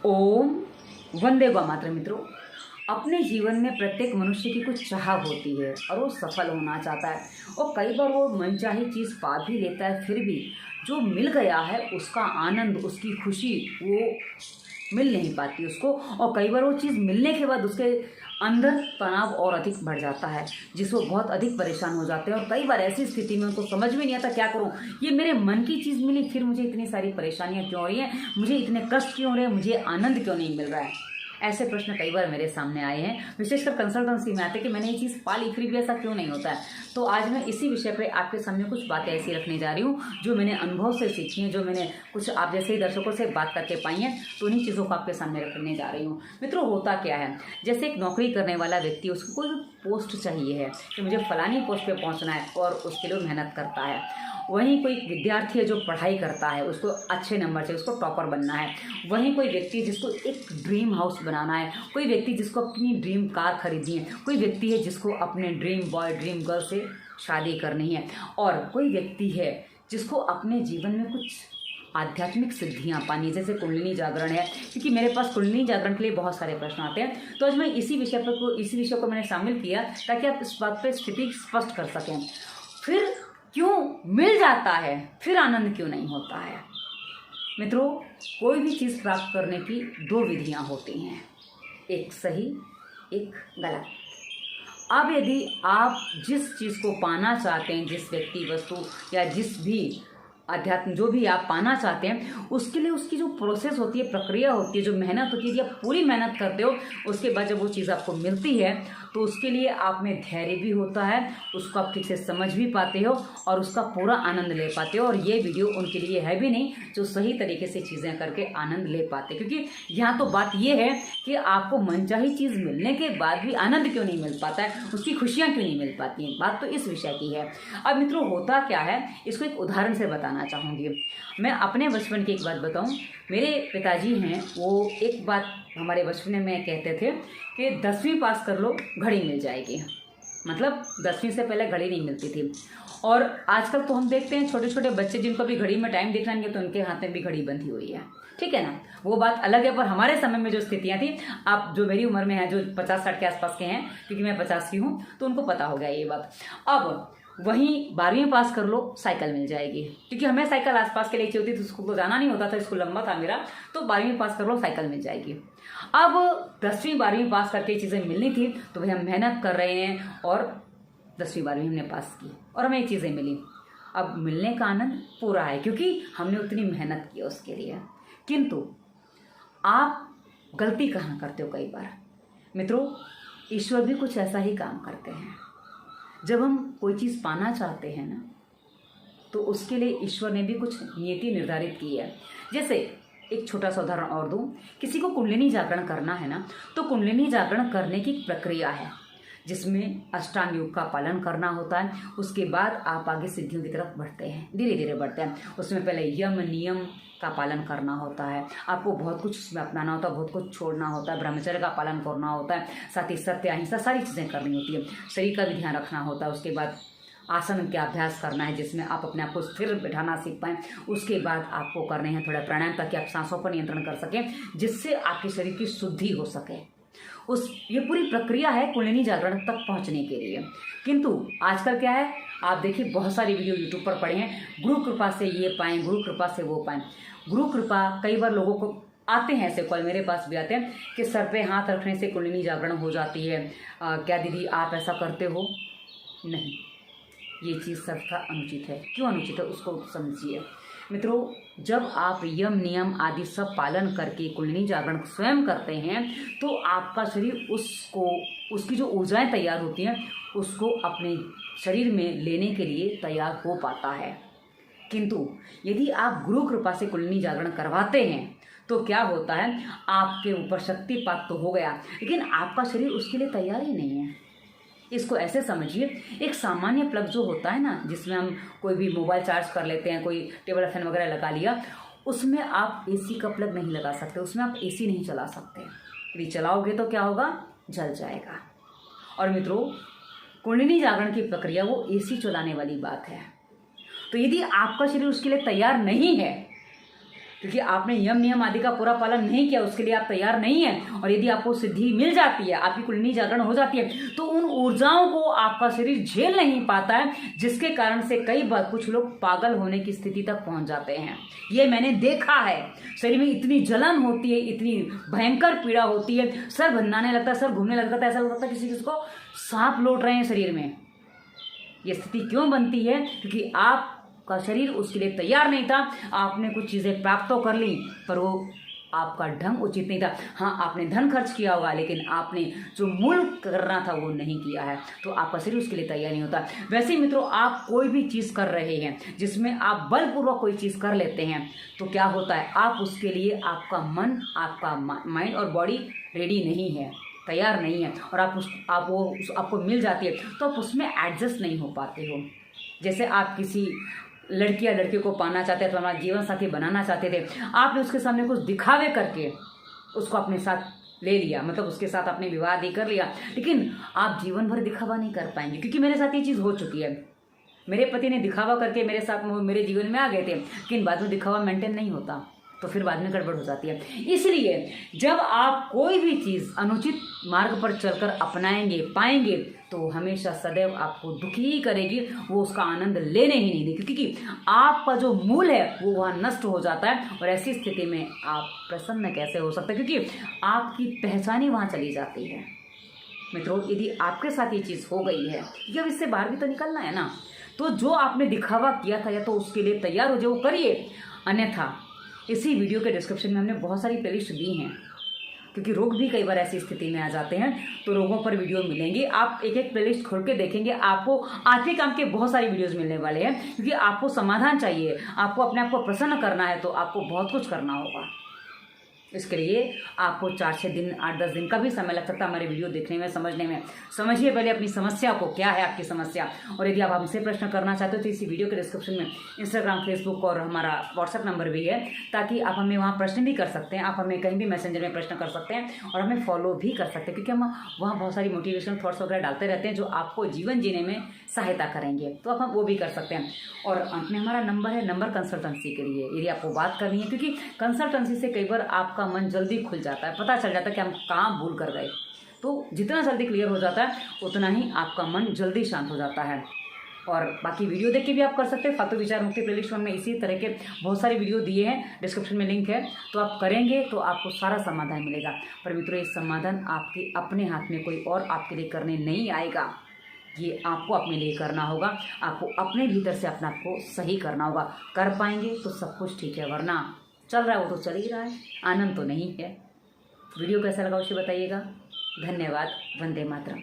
ओम वंदे गौमात्र। मित्रों, अपने जीवन में प्रत्येक मनुष्य की कुछ चाह होती है और वो सफल होना चाहता है और कई बार वो मनचाही चीज़ पा भी लेता है, फिर भी जो मिल गया है उसका आनंद, उसकी खुशी वो मिल नहीं पाती उसको। और कई बार वो चीज़ मिलने के बाद उसके अंदर तनाव और अधिक बढ़ जाता है, जिसको बहुत अधिक परेशान हो जाते हैं। और कई बार ऐसी स्थिति में उनको समझ में नहीं आता क्या करूं, ये मेरे मन की चीज़ मिली, फिर मुझे इतनी सारी परेशानियां क्यों हो रही हैं, मुझे इतने कष्ट क्यों हो रहे हैं, मुझे आनंद क्यों नहीं मिल रहा है। ऐसे प्रश्न कई बार मेरे सामने आए हैं, विशेषकर कंसल्टेंसी में आते हैं कि मैंने ये चीज़ पाली फिर भी ऐसा क्यों नहीं होता है। तो आज मैं इसी विषय पर आपके सामने कुछ बातें ऐसी रखने जा रही हूँ जो मैंने अनुभव से सीखी हैं, जो मैंने कुछ आप जैसे ही दर्शकों से बात करके पाई हैं, तो उन्हीं चीज़ों को आपके सामने रखने जा रही हूँ। मित्रों, होता क्या है, जैसे एक नौकरी करने वाला व्यक्ति, उसको कोई पोस्ट चाहिए है कि मुझे फलानी पोस्ट पे पहुँचना है और उसके लिए मेहनत करता है। वहीं कोई विद्यार्थी है जो पढ़ाई करता है, उसको अच्छे नंबर से उसको टॉपर बनना है। वहीं कोई व्यक्ति जिसको एक ड्रीम हाउस बनाना है, कोई व्यक्ति जिसको अपनी ड्रीम कार खरीदनी है, कोई व्यक्ति है जिसको अपने ड्रीम बॉय ड्रीम गर्ल से शादी करनी है, और कोई व्यक्ति है जिसको अपने जीवन में कुछ आध्यात्मिक सिद्धियाँ पानी, जैसे कुंडलिनी जागरण है। क्योंकि मेरे पास कुंडलिनी जागरण के लिए बहुत सारे प्रश्न आते हैं, तो आज मैं इसी विषय को मैंने शामिल किया ताकि आप इस बात पर स्थिति स्पष्ट कर सकें। फिर क्यों मिल जाता है, फिर आनंद क्यों नहीं होता है। मित्रों, कोई भी चीज़ प्राप्त करने की दो विधियां होती हैं, एक सही, एक गलत। अब यदि आप जिस चीज़ को पाना चाहते हैं, जिस व्यक्ति, वस्तु या जिस भी अध्यात्म जो भी आप पाना चाहते हैं, उसके लिए उसकी जो प्रोसेस होती है, प्रक्रिया होती है, जो मेहनत होती है, यदि आप पूरी मेहनत करते हो, उसके बाद जब वो चीज़ आपको मिलती है तो उसके लिए आप में धैर्य भी होता है, उसको आप ठीक से समझ भी पाते हो और उसका पूरा आनंद ले पाते हो। और ये वीडियो उनके लिए है भी नहीं जो सही तरीके से चीज़ें करके आनंद ले पाते, क्योंकि यहाँ तो बात ये है कि आपको मनचाही चीज़ मिलने के बाद भी आनंद क्यों नहीं मिल पाता है, उसकी खुशियाँ क्यों नहीं मिल पाती हैं। बात तो इस विषय की है। अब मित्रों, होता क्या है, इसको एक उदाहरण से बताना चाहूँगी। मैं अपने बचपन की एक बात बताऊँ। मेरे पिताजी हैं, वो एक बात हमारे बचपन में कहते थे कि 10वीं पास कर लो, घड़ी मिल जाएगी। मतलब 10वीं से पहले घड़ी नहीं मिलती थी। और आजकल तो हम देखते हैं छोटे छोटे बच्चे जिनको भी घड़ी में टाइम देखना नहीं है, तो उनके हाथ में भी घड़ी बंधी हुई है, ठीक है ना, वो बात अलग है। पर हमारे समय में जो स्थितियाँ थी, आप जो मेरी उम्र में हैं, जो 50-60 के आसपास के हैं, क्योंकि मैं 50 की हूँ, तो उनको पता हो गया ये बात। अब वहीं 12वीं पास कर लो, साइकिल मिल जाएगी, क्योंकि हमें साइकिल आसपास के लिए चाहिए थी, तो स्कूल को जाना नहीं होता था, स्कूल लंबा था मेरा, तो 12वीं पास कर लो, साइकिल मिल जाएगी। अब 10वीं 12वीं पास करके चीज़ें मिलनी थी, तो भाई हम मेहनत कर रहे हैं और 10वीं 12वीं हमने पास की और हमें ये चीज़ें मिली। अब मिलने का आनंद पूरा है क्योंकि हमने उतनी मेहनत की उसके लिए। किंतु आप गलती कहाँ करते हो कई बार। मित्रों, ईश्वर भी कुछ ऐसा ही काम करते हैं। जब हम कोई चीज़ पाना चाहते हैं ना, तो उसके लिए ईश्वर ने भी कुछ नियति निर्धारित की है। जैसे एक छोटा सा उदाहरण और दूं, किसी को कुंडलिनी जागरण करना है ना, तो कुंडलिनी जागरण करने की प्रक्रिया है जिसमें अष्टांग योग का पालन करना होता है। उसके बाद आप आगे सिद्धियों की तरफ बढ़ते हैं, धीरे धीरे बढ़ते हैं। उसमें पहले यम नियम का पालन करना होता है, आपको बहुत कुछ उसमें अपनाना होता है, बहुत कुछ छोड़ना होता है, ब्रह्मचर्य का पालन करना होता है, साथ ही सत्य अहिंसा सारी चीज़ें करनी होती है। शरीर का भी ध्यान रखना होता है। उसके बाद आसन का अभ्यास करना है जिसमें आप अपने आप को स्थिर बिठाना सीख पाएँ। उसके बाद आपको करने हैं थोड़ा प्राणायाम, ताकि आप सांसों पर नियंत्रण कर सकें, जिससे आपके शरीर की शुद्धि हो सके। ये पूरी प्रक्रिया है कुंडलिनी जागरण तक पहुंचने के लिए। किंतु आजकल क्या है, आप देखिए बहुत सारी वीडियो यूट्यूब पर पड़े हैं, गुरु कृपा से ये पाएँ, गुरु कृपा से वो पाएँ। गुरु कृपा, कई बार लोगों को आते हैं ऐसे कॉल, मेरे पास भी आते हैं कि सर पे हाथ रखने से कुंडलिनी जागरण हो जाती है। क्या दीदी आप ऐसा करते हो? नहीं, ये चीज़ सर्वथा अनुचित है। क्यों अनुचित है, उसको समझिए। मित्रों, जब आप यम नियम आदि सब पालन करके कुंडलिनी जागरण स्वयं करते हैं, तो आपका शरीर उसकी जो ऊर्जाएं तैयार होती हैं, उसको अपने शरीर में लेने के लिए तैयार हो पाता है। किंतु यदि आप गुरु कृपा से कुंडलिनी जागरण करवाते हैं, तो क्या होता है, आपके ऊपर शक्तिपात तो हो गया, लेकिन आपका शरीर उसके लिए तैयार ही नहीं है। इसको ऐसे समझिए, एक सामान्य प्लग जो होता है ना, जिसमें हम कोई भी मोबाइल चार्ज कर लेते हैं, कोई टेबल फैन वगैरह लगा लिया, उसमें आप एसी का प्लग नहीं लगा सकते, उसमें आप एसी नहीं चला सकते। यदि चलाओगे तो क्या होगा, जल जाएगा। और मित्रों, कुंडलिनी जागरण की प्रक्रिया वो एसी चलाने वाली बात है। तो यदि आपका शरीर उसके लिए तैयार नहीं है, क्योंकि आपने यम नियम आदि का पूरा पालन नहीं किया, उसके लिए आप तैयार नहीं है। और यदि आपको सिद्धि मिल जाती है, आपकी कुंडली जागरण हो जाती है, तो उन ऊर्जाओं को आपका शरीर झेल नहीं पाता है, जिसके कारण से कई बार कुछ लोग पागल होने की स्थिति तक पहुंच जाते हैं। ये मैंने देखा है। शरीर में इतनी जलन होती है, इतनी भयंकर पीड़ा होती है, सर भन्नाने लगता है, सर घूमने लगता है, ऐसा लगता है किसी को सांप लौट रहे हैं शरीर में। ये स्थिति क्यों बनती है? क्योंकि आपका शरीर उसके लिए तैयार नहीं था। आपने कुछ चीज़ें प्राप्त तो कर ली, पर वो आपका ढंग उचित नहीं था। हाँ, आपने धन खर्च किया होगा, लेकिन आपने जो मूल करना था वो नहीं किया है, तो आपका शरीर उसके लिए तैयार नहीं होता। वैसे ही मित्रों, आप कोई भी चीज़ कर रहे हैं जिसमें आप बलपूर्वक कोई चीज़ कर लेते हैं, तो क्या होता है, आप उसके लिए आपका मन, आपका माइंड और बॉडी रेडी नहीं है, तैयार नहीं है, और आपको मिल जाती है तो आप उसमें एडजस्ट नहीं हो पाते हो। जैसे आप किसी लड़की या लड़के को पाना चाहते थे, तो हमारा जीवन साथी बनाना चाहते थे, आपने उसके सामने कुछ दिखावे करके उसको अपने साथ ले लिया, मतलब उसके साथ आपने विवाह भी कर लिया, लेकिन आप जीवन भर दिखावा नहीं कर पाएंगे। क्योंकि मेरे साथ ये चीज़ हो चुकी है। मेरे पति ने दिखावा करके मेरे साथ मेरे जीवन में आ गए थे, लेकिन बाद में दिखावा मेंटेन नहीं होता, तो फिर बाद में गड़बड़ हो जाती है। इसलिए जब आप कोई भी चीज़ अनुचित मार्ग पर चलकर अपनाएंगे, पाएंगे, तो हमेशा सदैव आपको दुखी ही करेगी, वो उसका आनंद लेने ही नहीं देगी, क्योंकि आपका जो मूल है वो वहाँ नष्ट हो जाता है। और ऐसी स्थिति में आप प्रसन्न कैसे हो सकते हैं, क्योंकि आपकी पहचान ही वहाँ चली जाती है। मित्रों, यदि आपके साथ ये चीज़ हो गई है, जब इससे बाहर भी तो निकलना है ना, तो जो आपने दिखावा किया था, या तो उसके लिए तैयार हो जाओ, करिए। अन्यथा इसी वीडियो के डिस्क्रिप्शन में हमने बहुत सारी प्लेलिस्ट दी हैं, क्योंकि रोग भी कई बार ऐसी स्थिति में आ जाते हैं, तो रोगों पर वीडियो मिलेंगे। आप एक एक प्लेलिस्ट खोल के देखेंगे, आपको आर्थिक काम के बहुत सारी वीडियोस मिलने वाले हैं। क्योंकि आपको समाधान चाहिए, आपको अपने आप को प्रसन्न करना है, तो आपको बहुत कुछ करना होगा। इसके लिए आपको 4-6 दिन, 8-10 दिन का भी समय लग सकता है हमारे वीडियो देखने में, समझने में। समझिए पहले अपनी समस्या को, क्या है आपकी समस्या। और यदि आप हमसे प्रश्न करना चाहते हो, तो इसी वीडियो के डिस्क्रिप्शन में इंस्टाग्राम, फेसबुक और हमारा व्हाट्सएप नंबर भी है, ताकि आप हमें वहाँ प्रश्न भी कर सकते हैं। आप हमें कहीं भी मैसेंजर में प्रश्न कर सकते हैं और हमें फॉलो भी कर सकते हैं, क्योंकि हम वहाँ बहुत सारी मोटिवेशनल थॉट्स वगैरह डालते रहते हैं, जो आपको जीवन जीने में सहायता करेंगे, तो आप हम वो भी कर सकते हैं। और अंत में हमारा नंबर है, नंबर कंसल्टेंसी के लिए, यदि आपको बात करनी है, क्योंकि कंसल्टेंसी से कई बार आपका मन जल्दी खुल जाता है, पता चल जाता है कि हम कहाँ भूल कर गए। तो जितना जल्दी क्लियर हो जाता है, उतना ही आपका मन जल्दी शांत हो जाता है। और बाकी वीडियो देख के भी आप कर सकते हैं। फालतू विचार मुक्ति प्लेलिस्ट में इसी तरह के बहुत सारे वीडियो दिए हैं, डिस्क्रिप्शन में लिंक है, तो आप करेंगे तो आपको सारा समाधान मिलेगा। पर मित्रों, ये समाधान आपके अपने हाथ में कोई और आपके लिए करने नहीं आएगा, ये आपको अपने लिए करना होगा। आपको अपने भीतर से अपने आप को सही करना होगा। कर पाएंगे तो सब कुछ ठीक है, वरना चल रहा है वो तो चल ही रहा है, आनंद तो नहीं है। वीडियो कैसा लगा उसे बताइएगा। धन्यवाद। वंदे मातरम।